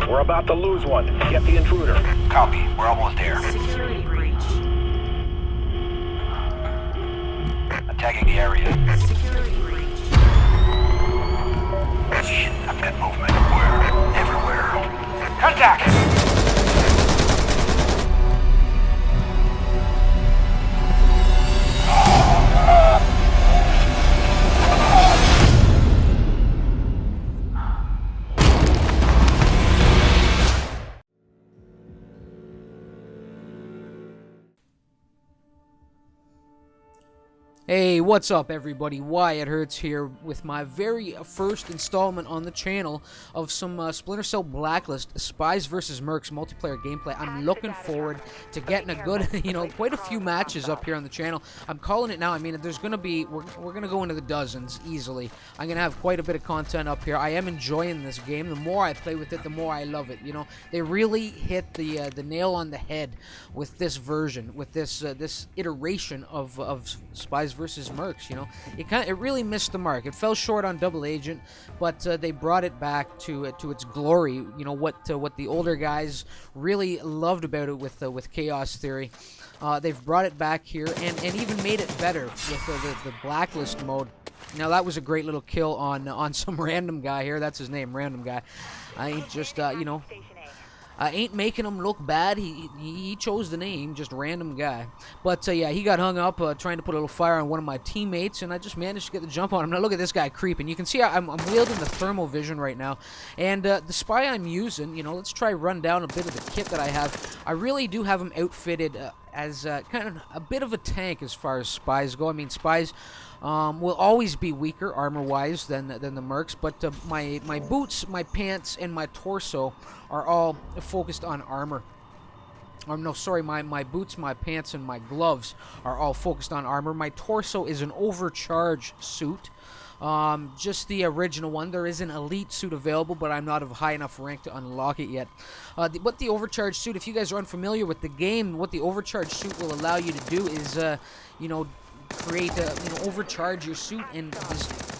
We're about to lose one. Get the intruder. Copy. We're almost there. Security breach. Attacking the area. Security breach. Shit, I've got movement. Where? Everywhere. Contact! Hey, what's up everybody? Wyatt Hurts here with my very first installment on the channel of some Splinter Cell Blacklist Spies vs. Mercs multiplayer gameplay. I'm looking forward to getting a good, quite a few matches up here on the channel. I'm calling it now. I mean, there's going to be, we're going to go into the dozens easily. I'm going to have quite a bit of content up here. I am enjoying this game. The more I play with it, the more I love it. They really hit the nail on the head with this version, with this this iteration of Spies versus Mercs. It really missed the mark. It fell short on Double Agent, but they brought it back to its glory. What the older guys really loved about it with Chaos Theory. They've brought it back here and even made it better with the Blacklist mode. Now that was a great little kill on some random guy here. That's his name, random guy. I ain't just I ain't making him look bad. He chose the name, just random guy. But yeah, he got hung up trying to put a little fire on one of my teammates, and I just managed to get the jump on him. Now look at this guy creeping. You can see I'm wielding the thermal vision right now, and the spy I'm using. Let's try run down a bit of the kit that I have. I really do have him outfitted as kind of a bit of a tank as far as spies go. I mean, spies will always be weaker armor-wise than the Mercs, but my boots, my pants, and my torso are all focused on armor. No, sorry, my boots, my pants, and my gloves are all focused on armor. My torso is an overcharge suit. Just the original one. There is an elite suit available, but I'm not of high enough rank to unlock it yet. What the overcharge suit, if you guys are unfamiliar with the game, what the overcharge suit will allow you to do is, create overcharge your suit and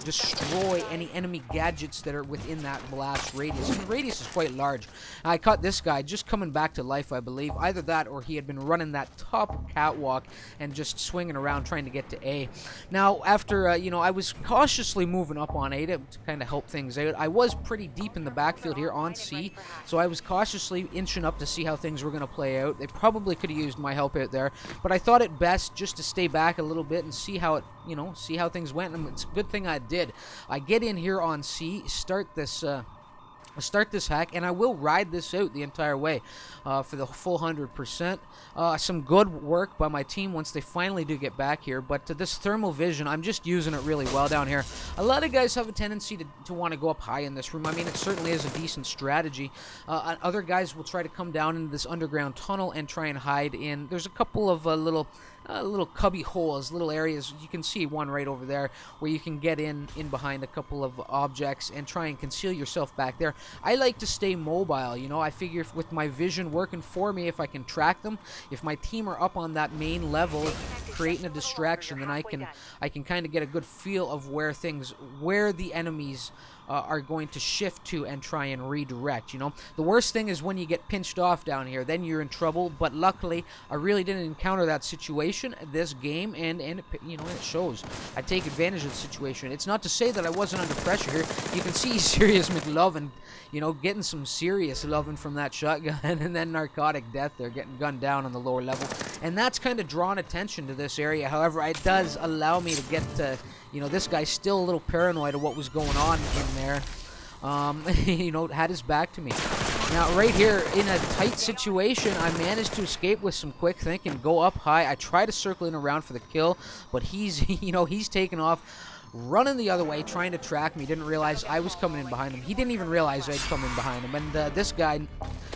destroy any enemy gadgets that are within that blast radius. And the radius is quite large. I caught this guy just coming back to life, I believe. Either that or he had been running that top catwalk and just swinging around trying to get to A. Now, after, I was cautiously moving up on A to kind of help things out. I was pretty deep in the backfield here on C, so I was cautiously inching up to see how things were going to play out. They probably could have used my help out there, but I thought it best just to stay back a little bit and see how it, see how things went. And it's a good thing I did. I get in here on C, start this hack, and I will ride this out the entire way for the full 100%. Some good work by my team once they finally do get back here, but this thermal vision, I'm just using it really well down here. A lot of guys have a tendency to want to go up high in this room. I mean, it certainly is a decent strategy. Other guys will try to come down into this underground tunnel and try and hide in. There's a couple of little cubby holes, little areas. You can see one right over there where you can get in behind a couple of objects and try and conceal yourself back there. I like to stay mobile, I figure with my vision working for me, if I can track them, if my team are up on that main level creating a distraction, then I can kind of get a good feel of where the enemies are going to shift to and try and redirect. The worst thing is when you get pinched off down here, then you're in trouble. But luckily, I really didn't encounter that situation this game, and it shows. I take advantage of the situation. It's not to say that I wasn't under pressure here. You can see Serious McLovin, getting some serious loving from that shotgun, and then Narcotic Death there, getting gunned down on the lower level. And that's kind of drawn attention to this area. However, it does allow me to get this guy's still a little paranoid of what was going on in there. Had his back to me. Now, right here, in a tight situation, I managed to escape with some quick thinking, go up high. I try to circle in around for the kill, but he's, he's taken off, running the other way, trying to track me. Didn't realize I was coming in behind him. He didn't even realize I'd come in behind him. And this guy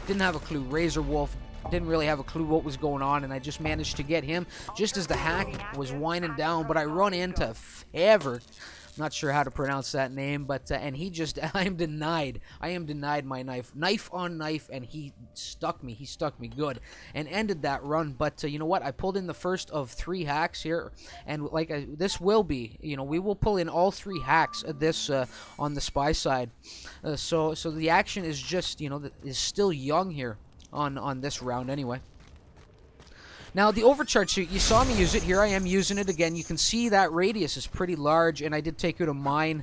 didn't have a clue. Razor Wolf didn't really have a clue what was going on, and I just managed to get him just as the hack was winding down. But I run into Fever, Not sure how to pronounce that name, but and he just I am denied my knife on knife, and he stuck me good and ended that run. But you know what, I pulled in the first of 3 hacks here, and this will be, we will pull in all 3 hacks of this on the spy side. So the action is just is still young here on this round anyway. Now, the overcharge suit, you saw me use it. Here I am using it again. You can see that radius is pretty large, and I did take out a mine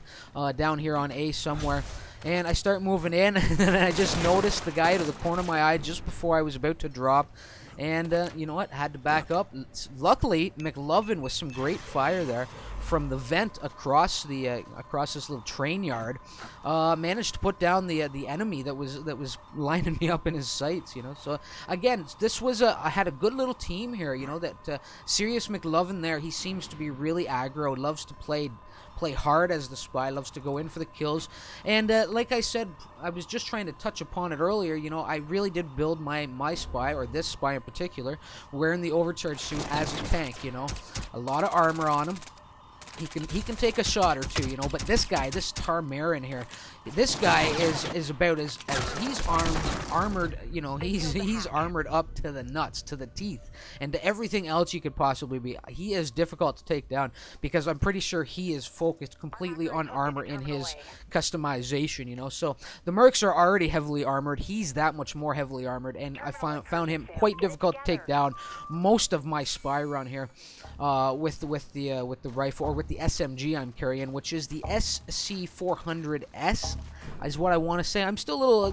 down here on A somewhere. And I start moving in, and then I just noticed the guy out of the corner of my eye just before I was about to drop. And you know what? Had to back up. Luckily, McLovin with some great fire there from the vent across this little train yard, managed to put down the enemy that was lining me up in his sights. So again, this was I had a good little team here. That Serious McLovin there. He seems to be really aggro. Loves to play hard as the spy, loves to go in for the kills. And like I said, I was just trying to touch upon it earlier, I really did build my spy, or this spy in particular, wearing the overcharge suit as a tank. A lot of armor on him. He can take a shot or two, but this guy, this Tarmarin here, this guy is about as he's armored, he's armored up to the nuts, to the teeth, and to everything else you could possibly be. He is difficult to take down because I'm pretty sure he is focused completely on armor in his customization, So the Mercs are already heavily armored. He's that much more heavily armored, and I found him quite difficult to take down most of my spy run here with the rifle, or with the SMG I'm carrying, which is the SC400S, is what I want to say. I'm still a little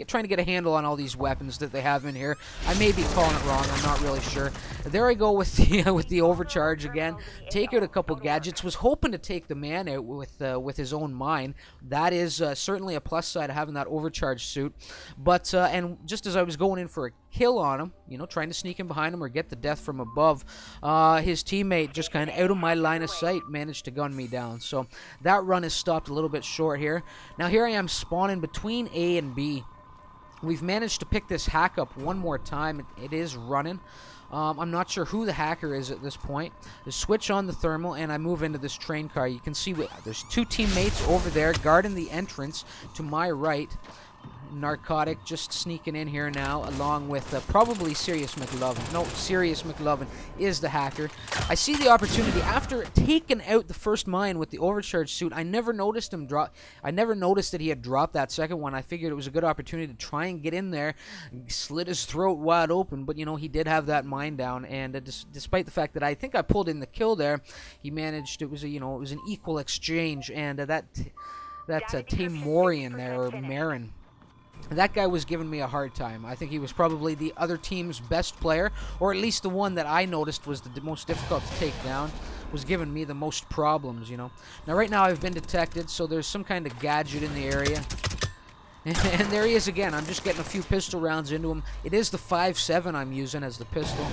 trying to get a handle on all these weapons that they have in here. I may be calling it wrong. I'm not really sure. There I go with the overcharge again. Take out a couple gadgets. Was hoping to take the man out with his own mine. That is certainly a plus side of having that overcharge suit. But and just as I was going in for a kill on him, trying to sneak in behind him or get the death from above, his teammate, just kind of out of my line of sight, managed to gun me down. So that run is stopped a little bit short here. Now here I am spawning between A and B. We've managed to pick this hack up one more time. It is running. I'm not sure who the hacker is at this point. I switch on the thermal, and I move into this train car. You can see there's 2 teammates over there guarding the entrance to my right. Narcotic just sneaking in here now, along with probably Serious McLovin. No, Serious McLovin is the hacker. I see the opportunity after taking out the first mine with the overcharge suit. I never noticed him drop. I never noticed that he had dropped that second one. I figured it was a good opportunity to try and get in there, slit his throat wide open. But he did have that mine down, and despite the fact that I think I pulled in the kill there, he managed. It was it was an equal exchange, and that Tamorian there, or Marin. That guy was giving me a hard time. I think he was probably the other team's best player, or at least the one that I noticed was the most difficult to take down, was giving me the most problems, Now, right now I've been detected, so there's some kind of gadget in the area. And there he is again. I'm just getting a few pistol rounds into him. It is the 5.7 I'm using as the pistol.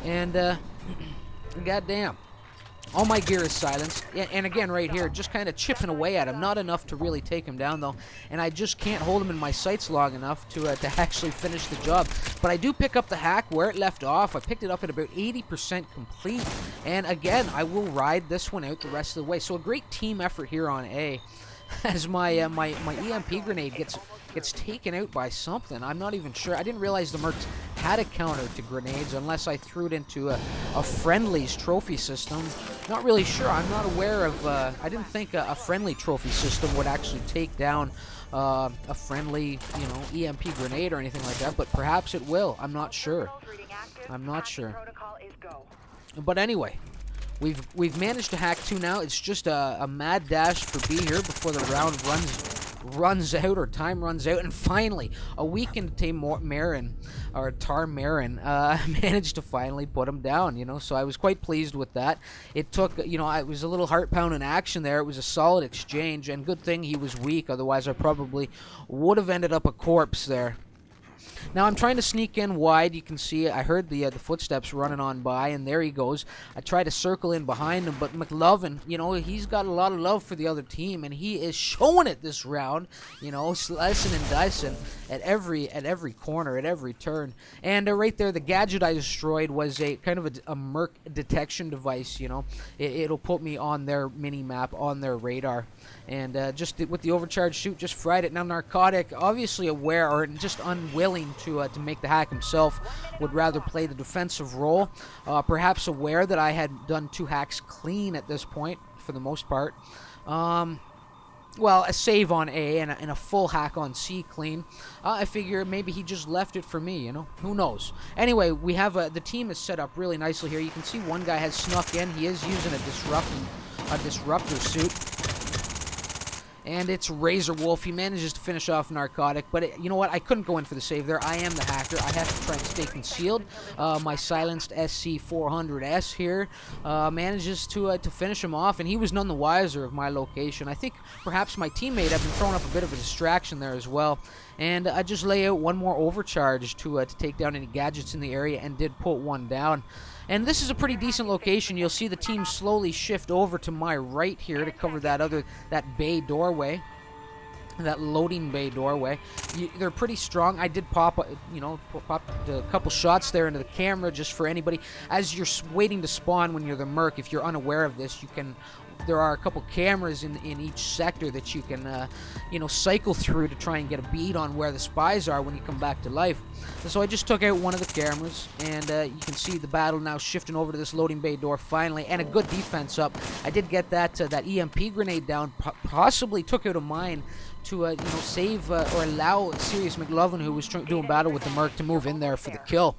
And, goddamn. All my gear is silenced, and again right here, just kind of chipping away at him. Not enough to really take him down, though, and I just can't hold him in my sights long enough to actually finish the job. But I do pick up the hack where it left off. I picked it up at about 80% complete, and again, I will ride this one out the rest of the way. So a great team effort here on A, as my my EMP grenade gets taken out by something. I'm not even sure. I didn't realize the Mercs had a counter to grenades unless I threw it into a friendly's trophy system. Not really sure. I'm not aware of. I didn't think a friendly trophy system would actually take down a friendly, EMP grenade or anything like that. But perhaps it will. I'm not sure. I'm not sure. But anyway, we've managed to hack 2 now. It's just a mad dash for B here before the round runs out, or time runs out, and finally a weakened Tarmarin managed to finally put him down. So I was quite pleased with that. It took, it was a little heart-pounding action there. It was a solid exchange, and good thing he was weak, otherwise I probably would have ended up a corpse there. Now I'm trying to sneak in wide. You can see I heard the footsteps running on by, and there he goes. I try to circle in behind him, but McLovin, you know, he's got a lot of love for the other team, and he is showing it this round. You know, slicing and dicing at every corner, at every turn. And right there, the gadget I destroyed was a kind of a Merc detection device. You know, it'll put me on their mini map, on their radar. And just with the overcharged shoot, just fried it. Now Narcotic, obviously aware or just unwilling to make the hack himself, would rather play the defensive role. Perhaps aware that I had done 2 hacks clean at this point, for the most part. Well, a save on A and a full hack on C clean. I figure maybe he just left it for me, you know? Who knows? Anyway, we have the team is set up really nicely here. You can see one guy has snuck in. He is using a disruptor suit. And it's Razor Wolf. He manages to finish off Narcotic, but you know what? I couldn't go in for the save there. I am the hacker. I have to try and stay concealed. My silenced SC400S here manages to finish him off, and he was none the wiser of my location. I think perhaps my teammate had been throwing up a bit of a distraction there as well. And I just lay out one more overcharge to take down any gadgets in the area, and did put one down. And this is a pretty decent location. You'll see the team slowly shift over to my right here to cover that bay doorway, that loading bay doorway. They're pretty strong. I did pop a couple shots there into the camera just for anybody. As you're waiting to spawn when you're the Merc, if you're unaware of this, there are a couple cameras in each sector that you can, cycle through to try and get a bead on where the spies are when you come back to life. So I just took out one of the cameras, and you can see the battle now shifting over to this loading bay door finally, and a good defense up. I did get that EMP grenade down, possibly took out a mine to save or allow Sirius McLovin, who was doing battle with the Merc, to move in there for the kill.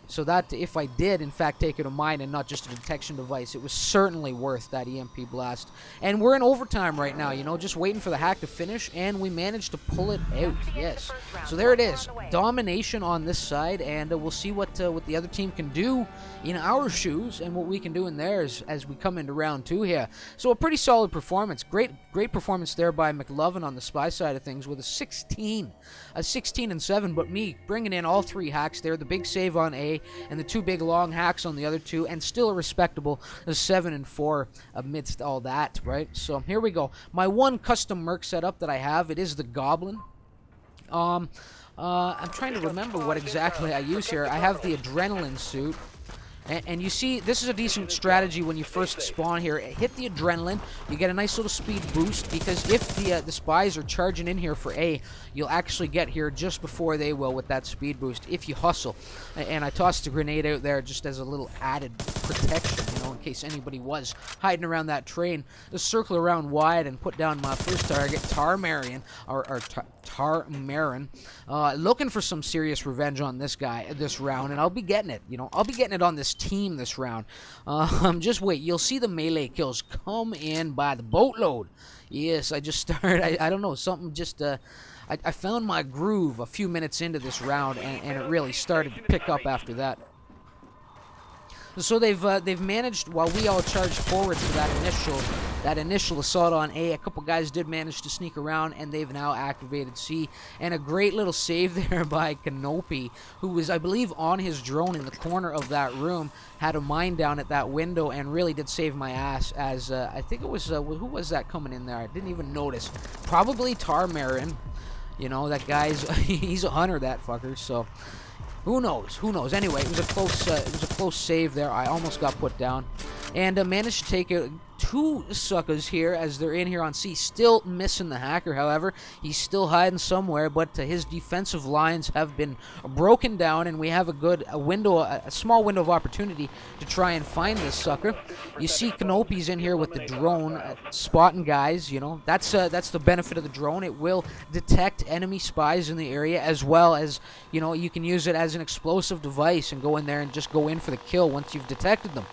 So that if I did, in fact, take it a mine and not just a detection device, it was certainly worth that EMP blast. And we're in overtime right now, just waiting for the hack to finish, and we managed to pull it out, yes. So there it is, domination on this side, and we'll see what the other team can do in our shoes and what we can do in theirs as we come into round 2 here. So a pretty solid performance, great performance there by McLovin on the spy side of things with a 16 and 7, but me bringing in all 3 hacks there, the big save on A, and the 2 big long hacks on the other 2, and still a respectable 7 and 4 amidst all that, right? So here we go. My one custom Merc setup that I have, it is the Goblin. I'm trying to remember what exactly I use here. I have the Adrenaline suit. And you see, this is a decent strategy when you first spawn here. Hit the adrenaline, you get a nice little speed boost, because if the spies are charging in here for A, you'll actually get here just before they will with that speed boost, if you hustle. And I tossed a grenade out there just as a little added protection, in case anybody was hiding around that train. Just circle around wide and put down my first target, Tarmarian, Tarmarin. Looking for some serious revenge on this guy this round, and I'll be getting it. I'll be getting it on this team this round. Just wait. You'll see the melee kills come in by the boatload. Yes, I just started. I don't know, something just. I found my groove a few minutes into this round, and it really started to pick up after that. So they've managed, while we all charged forward for that initial assault on A, a couple guys did manage to sneak around, and they've now activated C. And a great little save there by Canopy, who was, I believe, on his drone in the corner of that room, had a mine down at that window, and really did save my ass. As I think it was who was that coming in there? I didn't even notice. Probably Tarmarin. That guy's he's a hunter, that fucker. So. Who knows? Who knows? Anyway, it was a close save there. I almost got put down, and managed to take out 2 suckers here as they're in here on C. Still missing the hacker, however. He's still hiding somewhere, but his defensive lines have been broken down, and we have a small window of opportunity to try and find this sucker. You see Canopy's in here with the drone, spotting guys. That's the benefit of the drone. It will detect enemy spies in the area, as well as you can use it as an explosive device and go in there and just go in for the kill once you've detected them.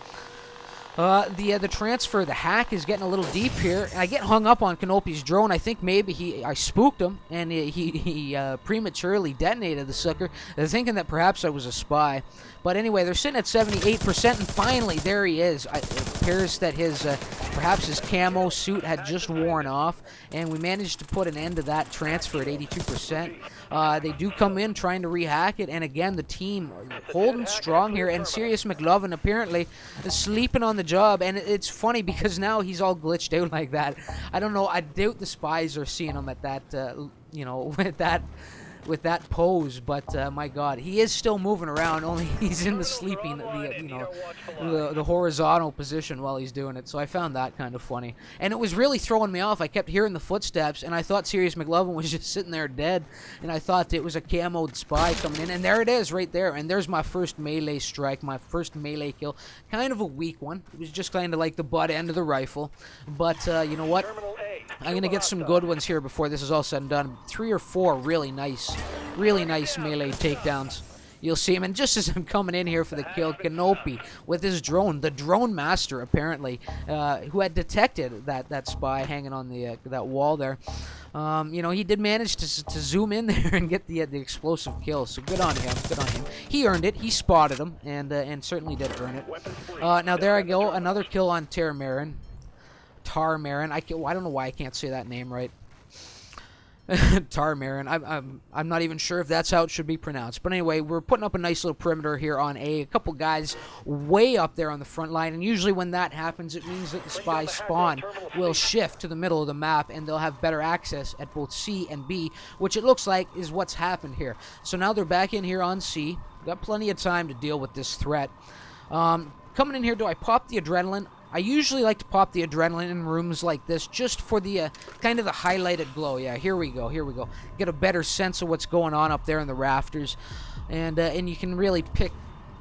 The transfer, the hack is getting a little deep here, and I get hung up on Canopi's drone. I think maybe I spooked him, and he prematurely detonated the sucker, thinking that perhaps I was a spy. But anyway, they're sitting at 78%, and finally, there he is. It appears that his perhaps his camo suit had just worn off, and we managed to put an end to that transfer at 82%. They do come in trying to rehack it, and again, the team holding strong here, and Sirius McLovin apparently is sleeping on the job, and it's funny because now he's all glitched out like that. I don't know, I doubt the spies are seeing him at that, you know, with that pose, but my God, he is still moving around, only he's in the sleeping, the horizontal position while he's doing it, so I found that kind of funny. And it was really throwing me off. I kept hearing the footsteps, and I thought Sirius McLovin was just sitting there dead, and I thought it was a camoed spy coming in, and there it is right there, and there's my first melee strike, my first melee kill. Kind of a weak one. It was just kind of like the butt end of the rifle, but you know what? I'm going to get some good ones here before this is all said and done. 3 or 4 really nice melee takedowns. You'll see him, and just as I'm coming in here for the kill, Canopi with his drone, the drone master apparently, who had detected that spy hanging on the that wall there. You know, he did manage to zoom in there and get the explosive kill. So good on him. Good on him. He earned it. He spotted him, and certainly did earn it. Now there I go, another kill on Tarmarin. I don't know why I can't say that name right. Tarmarin. I'm not even sure if that's how it should be pronounced. But anyway, we're putting up a nice little perimeter here on A. A couple guys way up there on the front line, and usually when that happens, it means that the spy spawn will shift to the middle of the map, and they'll have better access at both C and B, which it looks like is what's happened here. So now they're back in here on C. Got plenty of time to deal with this threat. Coming in here, do I pop the adrenaline? I usually like to pop the adrenaline in rooms like this just for the kind of the highlighted glow. Yeah, here we go. Get a better sense of what's going on up there in the rafters, and you can really pick,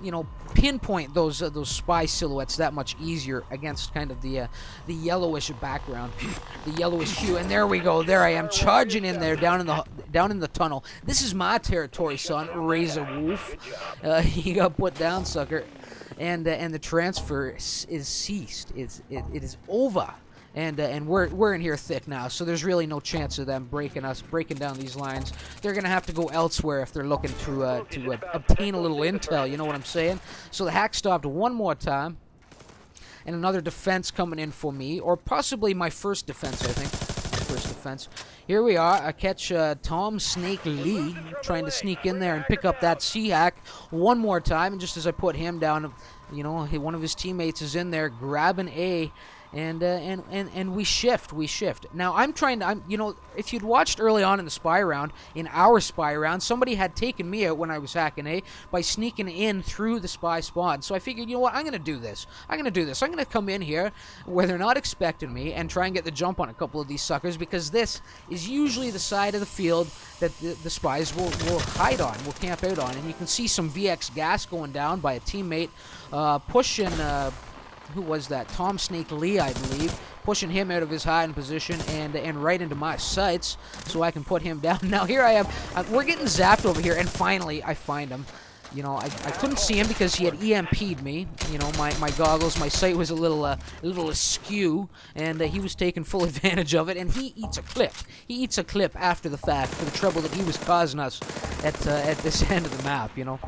you know, pinpoint those spy silhouettes that much easier against kind of the yellowish background, the yellowish hue. And there we go. There I am charging in there down in the tunnel. This is my territory, son. Razor Wolf. He got put down, sucker. And the transfer is ceased. It is over, and we're in here thick now. So there's really no chance of them breaking down these lines. They're gonna have to go elsewhere if they're looking to obtain a little intel. You know what I'm saying? So the hack stopped one more time, and another defense coming in for me, or possibly my first defense. I think my first defense. Here we are. I catch Tom Snake Lee trying to sneak in there and pick up that C-hack one more time. And just as I put him down, you know, one of his teammates is in there grabbing A, and we shift. Now you know, if you'd watched early on in the spy round, in our spy round, somebody had taken me out when I was hacking A by sneaking in through the spy spawn. So I figured, you know what, I'm gonna do this. I'm gonna come in here where they're not expecting me and try and get the jump on a couple of these suckers, because this is usually the side of the field that the spies will hide on, will camp out on. And you can see some VX gas going down by a teammate, pushing. Who was that? Tom Snake Lee, I believe. Pushing him out of his hiding position and right into my sights so I can put him down. Now here I am. We're getting zapped over here, and finally I find him. You know, I couldn't see him because he had EMP'd me. You know, my goggles, my sight was a little askew, and he was taking full advantage of it, and he eats a clip. He eats a clip after the fact for the trouble that he was causing us at this end of the map, you know.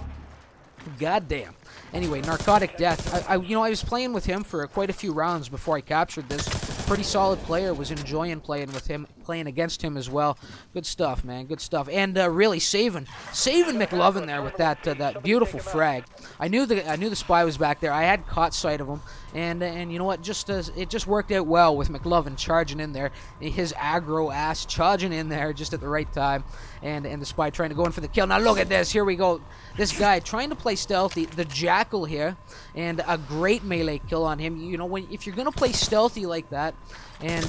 Goddamn. Anyway, Narcotic Death. I was playing with him for quite a few rounds before I captured this. Pretty solid player. Was enjoying playing with him, playing against him as well. Good stuff, man. Good stuff. And really saving McLovin there with that beautiful frag. I knew the spy was back there. I had caught sight of him, and you know what? It just worked out well with McLovin charging in there. His aggro ass charging in there just at the right time, and the spy trying to go in for the kill. Now look at this. Here we go. This guy trying to play stealthy. The Jackal here, and a great melee kill on him. You know, if you're gonna play stealthy like that, and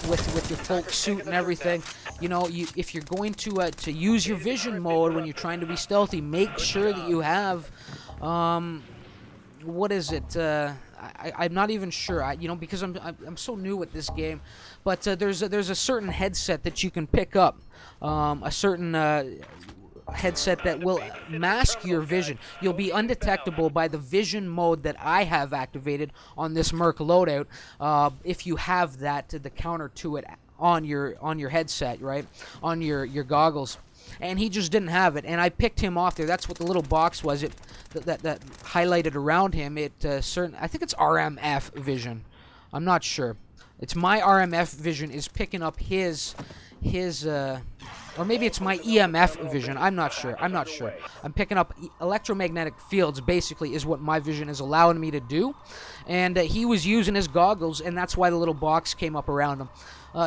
with your folk suit and everything, you know, if you're going to use your vision mode when you're trying to be stealthy, make sure that you have what is it? I'm not even sure. You know, because I'm so new at this game, but there's a certain headset that you can pick up, a certain headset that will mask your vision. You'll be undetectable by the vision mode that I have activated on this Merc loadout. If you have that, the counter to it on your headset, right, on your goggles. And he just didn't have it, and I picked him off there. That's what the little box was. That highlighted around him. I think it's RMF vision. I'm not sure. It's my RMF vision is picking up his or maybe it's my EMF vision. I'm not sure. I'm picking up electromagnetic fields, basically, is what my vision is allowing me to do. And he was using his goggles, and that's why the little box came up around him.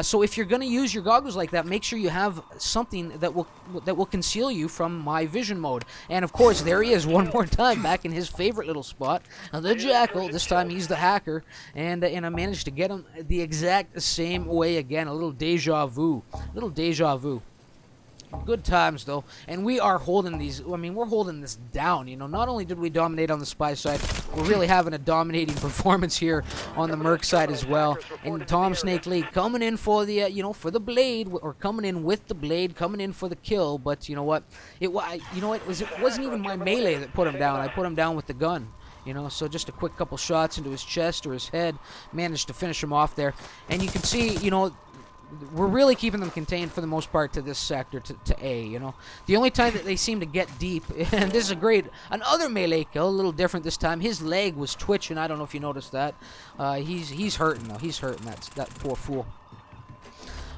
So if you're going to use your goggles like that, make sure you have something that will conceal you from my vision mode. And of course, there he is one more time, back in his favorite little spot, the Jackal. This time he's the hacker, and I managed to get him the exact same way again. A little deja vu. Good times, though, and we are holding these. I mean, we're holding this down. You know, not only did we dominate on the Spy side, we're really having a dominating performance here on the Merc side as well. And Tom Snake Lee coming in for the, for the blade, or coming in with the blade, coming in for the kill. But you know what? It wasn't even my melee that put him down. I put him down with the gun. So just a quick couple shots into his chest or his head, managed to finish him off there. And you can see, we're really keeping them contained for the most part to this sector, to A, The only time that they seem to get deep, and this is another melee kill, a little different this time. His leg was twitching. I don't know if you noticed that. He's hurting, though. He's hurting, that poor fool.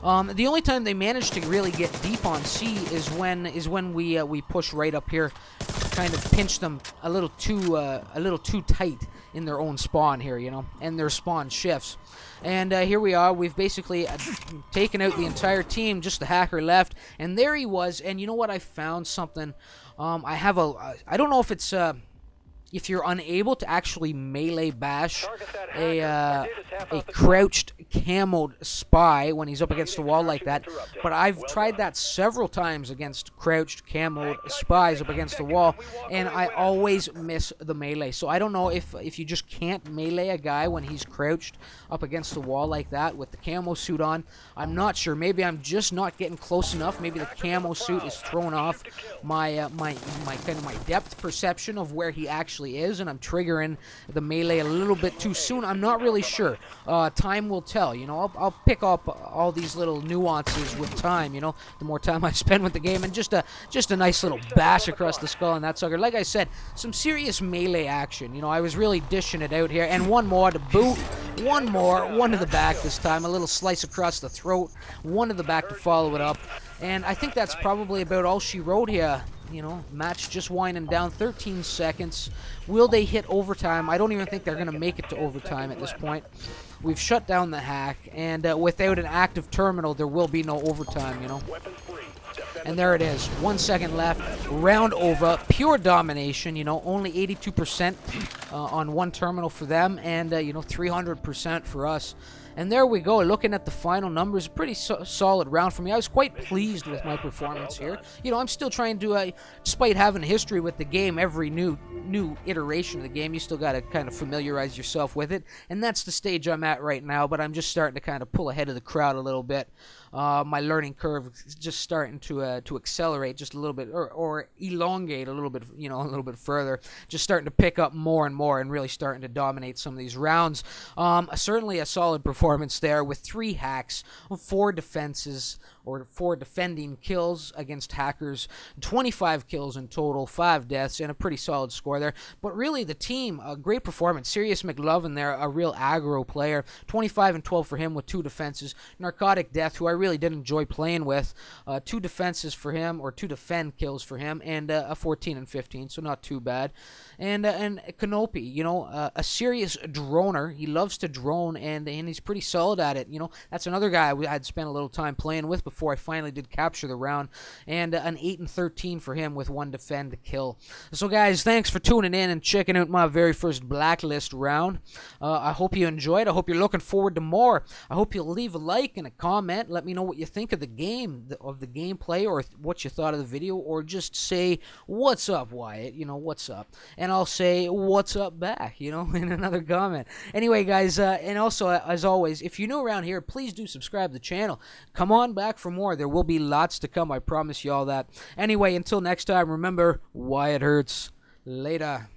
The only time they manage to really get deep on C is when we push right up here, kind of pinch them a little too tight in their own spawn here, and their spawn shifts. And here we are. We've basically taken out the entire team. Just the hacker left, and there he was. And you know what? I found something. I don't know if it's if you're unable to actually melee bash a crouched camoed spy when he's up against the wall like that, but I've tried that several times against crouched camoed spies up against the wall, and I always miss the melee. So I don't know if you just can't melee a guy when he's crouched up against the wall like that with the camo suit on. I'm not sure. Maybe I'm just not getting close enough. Maybe the camo suit is throwing off my my depth perception of where he actually is, and I'm triggering the melee a little bit too soon. I'm not really sure. Time will tell. I'll pick up all these little nuances with time. The more time I spend with the game, and just a nice little bash across the skull on that sucker. Like I said, some serious melee action. I was really dishing it out here, and one more to boot. One to the back this time. A little slice across the throat. One to the back to follow it up. And I think that's probably about all she wrote here. Match just winding down. 13 seconds. Will they hit overtime? I don't even think they're going to make it to overtime at this point. We've shut down the hack, and without an active terminal, there will be no overtime, And there it is. 1 second left. Round over. Pure domination, only 82% on one terminal for them, and, 300% for us. And there we go, looking at the final numbers, pretty solid round for me. I was quite pleased with my performance here. I'm still trying to, despite having a history with the game, every new iteration of the game, you still got to kind of familiarize yourself with it. And that's the stage I'm at right now, but I'm just starting to kind of pull ahead of the crowd a little bit. My learning curve is just starting to accelerate just a little bit, or elongate a little bit, a little bit further. Just starting to pick up more and more, and really starting to dominate some of these rounds. Certainly a solid performance there with 3 hacks, 4 defenses, or 4 defending kills against hackers, 25 kills in total, 5 deaths, and a pretty solid score there. But really, the team, a great performance. Sirius McLovin there, a real aggro player. 25 and 12 for him with 2 defenses. Narcotic Death, who I really did enjoy playing with, 2 defenses for him, or 2 defend kills for him, and a 14 and 15, so not too bad. And Kanopi, a serious droner. He loves to drone, and he's pretty solid at it. That's another guy I had spent a little time playing with before I finally did capture the round, and an 8 and 13 for him with 1 defend kill. So guys, thanks for tuning in and checking out my very first Blacklist round. I hope you enjoyed. I hope you're looking forward to more. I hope you'll leave a like and a comment. Let me know what you think of the game, of the gameplay, or what you thought of the video, or just say, what's up, Wyatt? What's up? And I'll say, what's up back, in another comment. Anyway, guys, and also, as always, if you're new around here, please do subscribe to the channel. Come on back for for more. There will be lots to come. I promise you all that. Anyway, until next time, remember, why it hurts. Later.